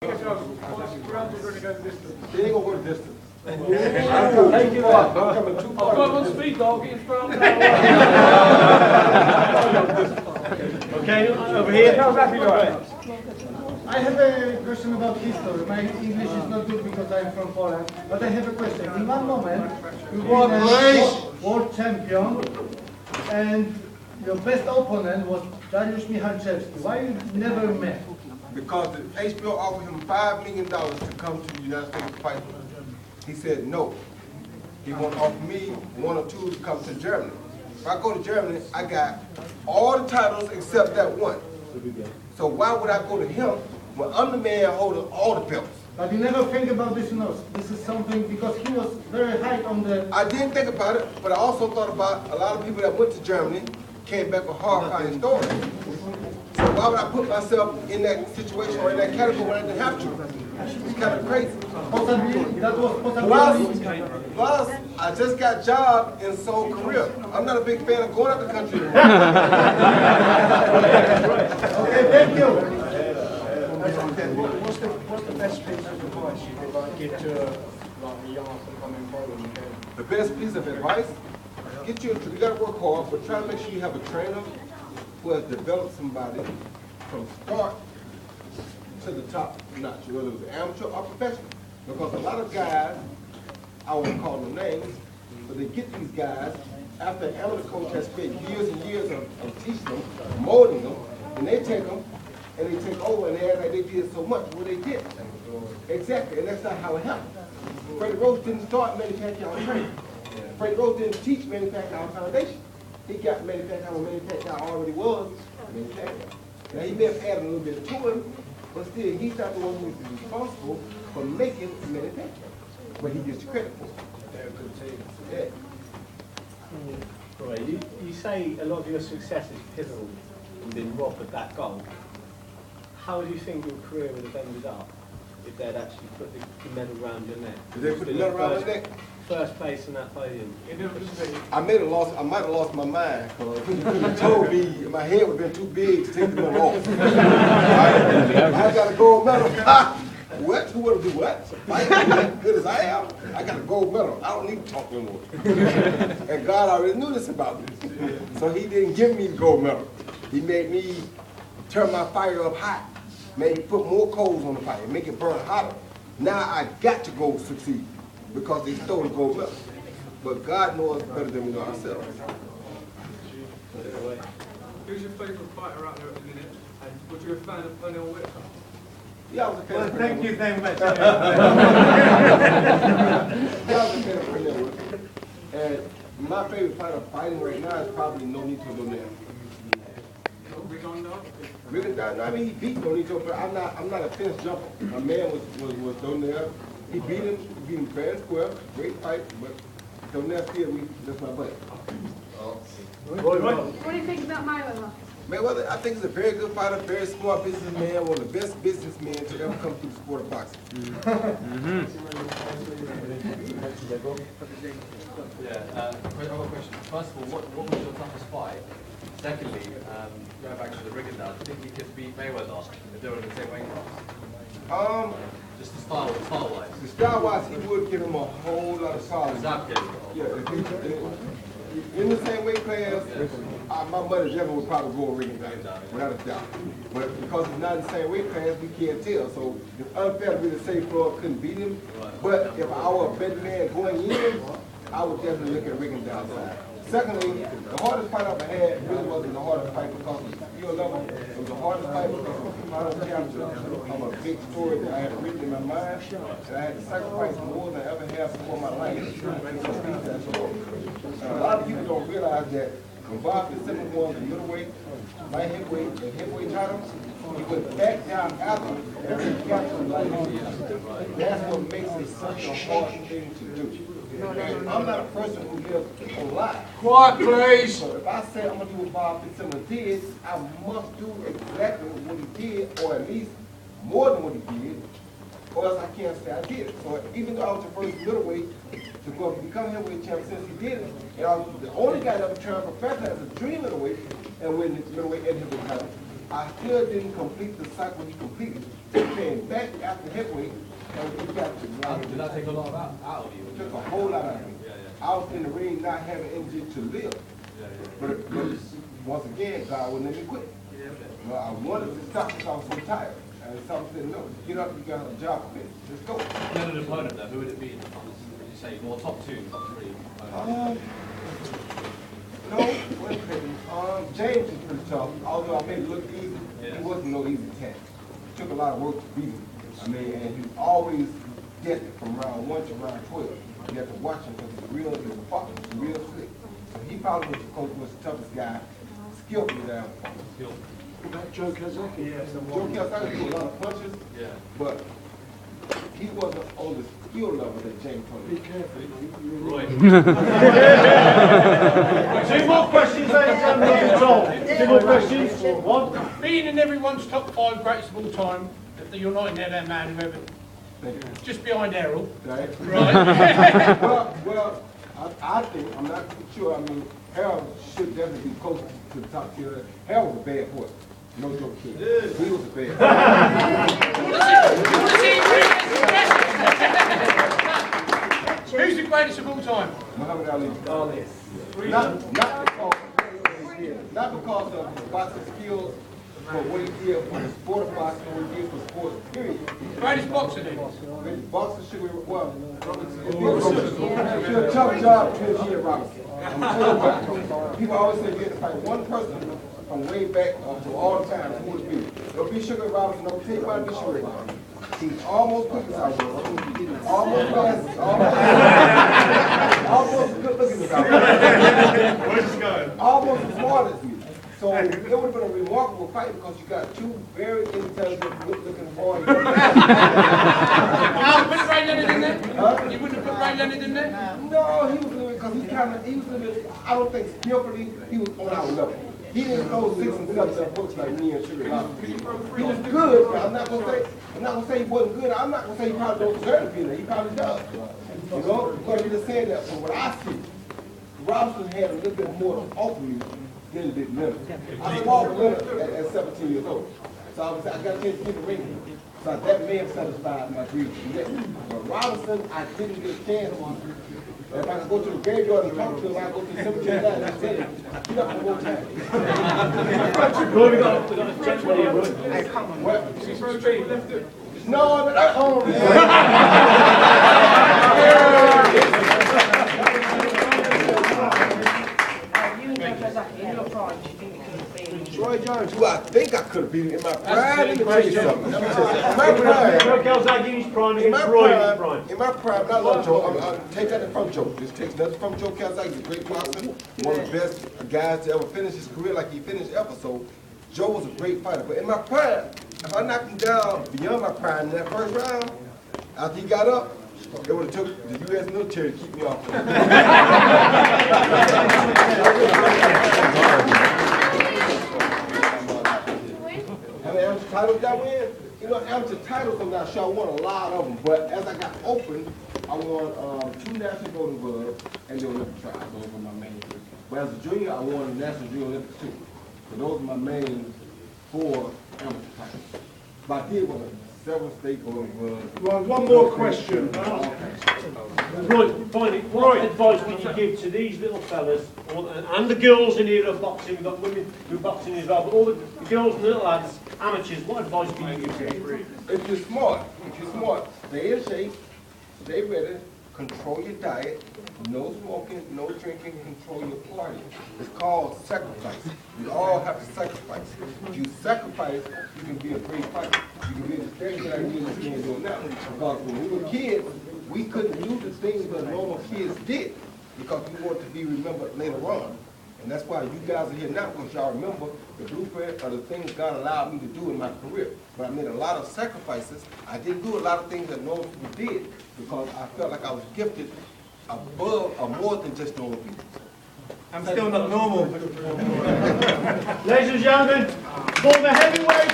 They ain't gonna go the distance. Thank you. I'm coming too far. I'm on speed, dog. Getting strong. Okay, over here. I have a question about history. My English is not good because I'm from Poland, but I have a question. In one moment, you were world champion, and your best opponent was Dariusz Michalczewski. Why you never met? Because the HBO offered him $5 million to come to the United States to fight. He said no. He won't offer me one or two to come to Germany. If I go to Germany, I got all the titles except that one. So why would I go to him when I'm the man holding all the belts? But you never think about this, this is something, because he was very high on the... I didn't think about it, but I also thought about a lot of people that went to Germany came back with horrifying stories. So why would I put myself in that situation or in that category when I didn't have to? It's kind of crazy. That was possible. Plus, I just got a job in Seoul, Korea. I'm not a big fan of going out the country anymore. Okay, thank you. What's the best piece of advice you could give to a young up-and-coming bowler? The best piece of advice, you got to work hard, but try to make sure you have a trainer who has developed somebody from start to the top notch, whether it was amateur or professional. Because a lot of guys, I won't call them names, but they get these guys after an amateur coach has spent years and years of teaching them, molding them, and they take them and they take over and they act like they did so much. Well, they did. Exactly, and that's not how it happened. Freddie Rose didn't start manufacturing our training. Freddie Rose didn't teach manufacturing our foundation. He got manufacturing where manufacturing already was manufacturing. Now he may have added a little bit to it, but still he's not the one who is responsible for making manufacturing. But he gets the credit for it. Yeah. Right. You say a lot of your success is pivotal and been robbed of that goal. How do you think your career would have ended up if they'd actually put the medal round your neck? Did they put the medal around my neck? First place in that podium. I might have lost my mind because he told me my head would have been too big to take the medal off. I got a gold medal. What? Who would do what? Fight as good as I am? I got a gold medal. I don't need to talk no more. And God already knew this about me. So he didn't give me the gold medal. He made me turn my fire up hot. Made me put more coals on the fire, make it burn hotter. Now I got to go succeed because they stole the gold medal. But God knows better than we know ourselves. Who's your favourite fighter out there at the minute? And was you a fan of Toney or Whitaker? Yeah, I was a fan of Thank you very much. Yeah, I was a fan of Toney. And my favorite fighter fighting right now is probably Nonito Donaire. I mean, he beat Nonito, but I'm not a fence jumper. My man was Donaire. He beat him fair and square, great fight, but Donaire still, that's my buddy. What do you think about Mayweather? Mayweather, I think he's a very good fighter, very smart businessman, one of the best businessmen to ever come through the sport of boxing. Yeah, I've got a question. First of all, what was your toughest fight? Secondly, going back to the Rigondeaux, do you think you could beat Mayweather if they were in the same weight class? Just the style-wise. The style-wise, he would give him a whole lot of problems. Exactly. Yeah, in the same weight class, my money never would probably go Rigondeaux, without a doubt. But because it's not in the same weight class, we can't tell. So it's unfair to me to say Floyd couldn't beat him. But if I were a better man going in, I would definitely look at Rigondeaux's side. Secondly, the hardest fight I've ever had really wasn't the hardest fight because of skill level. It was the hardest fight because of final capture of a big story that I had written in my mind, and I had to sacrifice more than I ever have before my life to complete that story. A lot of people don't realize that when Bob Fitzsimmons won the middleweight, light heavyweight, and heavyweight titles, he went back down after every capture of light heavyweight. That's what makes it such a hard thing to do. And I'm not a person who lives a lie. Quiet, please. So if I say I'm going to do what Bob Fitzsimmons did, I must do exactly what he did, or at least more than what he did, or else I can't say I did it. So even though I was the first middleweight to go up and become heavyweight champion since he did it, and I was the only guy that ever turned professional as a dream middleweight and win the middleweight and heavyweight title, I still didn't complete the cycle he completed. He came back after heavyweight and he got to the Did that take a lot out of you? It took a whole lot out of me. Yeah, yeah. I was in the ring not having energy to live. Yeah, yeah. But once again, God wouldn't let me quit. Well, I wanted to stop because I was so tired. And something said, no, get up, you got a job to finish. Let's go. Then an opponent there, who would it be in the finals? Would you say more top 2, top 3? No, wait a minute. James is pretty tough. Although I made it look easy, he wasn't no easy test. It took a lot of work to beat him. I mean, and he always get it from round 1 to round 12. You have to watch him because he's real slick. So he probably was the toughest guy, skillfully down. Joe Calzaghe? Yeah, Joe Calzaghe threw a lot of punches, but he wasn't on the skill level that James Toney. Be careful. Roy. 2 more questions, ladies and gentlemen. 2 more questions. One. Being in everyone's top 5 greatest of all time, you're not in there, that man, whoever. Just behind Errol. Right? Right. well, I think, I'm not sure, I mean, Harold should definitely be close to the top tier. Harold was a bad boy. No joke, kid. He was a bad boy. Who's the greatest of all time? Muhammad Ali. Not because of his boxing skills, but what he did for the sport of boxing, what he did for sports, period. Greatest boxer then? Boxing should be, well, it's a tough job to G. Robinson. I'm telling you what, people always say you have to fight one person from way back to all the time. Who would it be? It'll be Sugar Robinson. Don't take my be Sugar Robinson. He's almost quick as I was. Almost fast. Almost good looking as I was. Where's this going? Almost as smart as me. So it would have been a remarkable fight because you got 2 very intelligent, good-looking boys. You wouldn't have put Ray Leonard in there? Huh? You wouldn't have put Ray Leonard in there? No, he was a little, because he was a little, I don't think skillfully, he was on our level. He didn't throw 6 and 7 books like me and Sugar Robinson. He was good, but I'm not gonna say he wasn't good. I'm not gonna say he probably don't deserve to be there. He probably does. You know, because we just said that. From what I see, Robinson had a little bit more to offer me than he did Leonard. I fought with Leonard at 17 years old. So I got a chance to get the ring. So that may have satisfied my dreams. But Robinson, I didn't get a chance to. If I could go to the graveyard and talk to him, I go to the cemetery and I tell him, get up one more time. Roy, we got a gentleman here, Roy. Hey, come on. What? Is he from straight left it? No, oh, You and Calzaghe, in your prime, do you think you could have been? Troy Jones, who I think I could have beaten in my prime. Let me tell you something. In my prime. Joe Calzaghe in his prime In my against Roy in his prime. in my prime, I love Joe. I'll take that from Joe. Just take nothing from Joe Calzaghe. He's a great boxer, one of the best guys to ever finish his career like he finished ever. So Joe was a great fighter. But in my prime, if I knocked him down beyond my prime in that first round, after he got up, it would have took the U.S. military to keep me off. How many amateur titles did I win? You know, amateur titles, I'm not sure. I won a lot of them. But as I got open, I won 2 national golden gloves and the Olympic trials. Those were my main 3. But as a junior, I won the National Junior Olympics too. So those are my main 4 amateur titles. But I did win several state golden gloves. Right, one more question. Roy, finally, what advice would you give to these little fellas, and the girls in here who are boxing, we've got women who are boxing as well, but all the girls and little lads, amateurs, what advice can you give them? If you're smart, stay in shape, stay ready, control your diet, no smoking, no drinking, control your partying. It's called sacrifice. We all have to sacrifice. If you sacrifice, you can be a great fighter. You can be the same that I need to be doing now. Because when we were kids, we couldn't do the things that normal kids did because we wanted to be remembered later on. And that's why you guys are here now, because y'all remember the blueprint or the things God allowed me to do in my career. But I made a lot of sacrifices. I didn't do a lot of things that normal people did because I felt like I was gifted above or more than just normal people. I'm still not normal. Ladies and gentlemen, for the heavyweight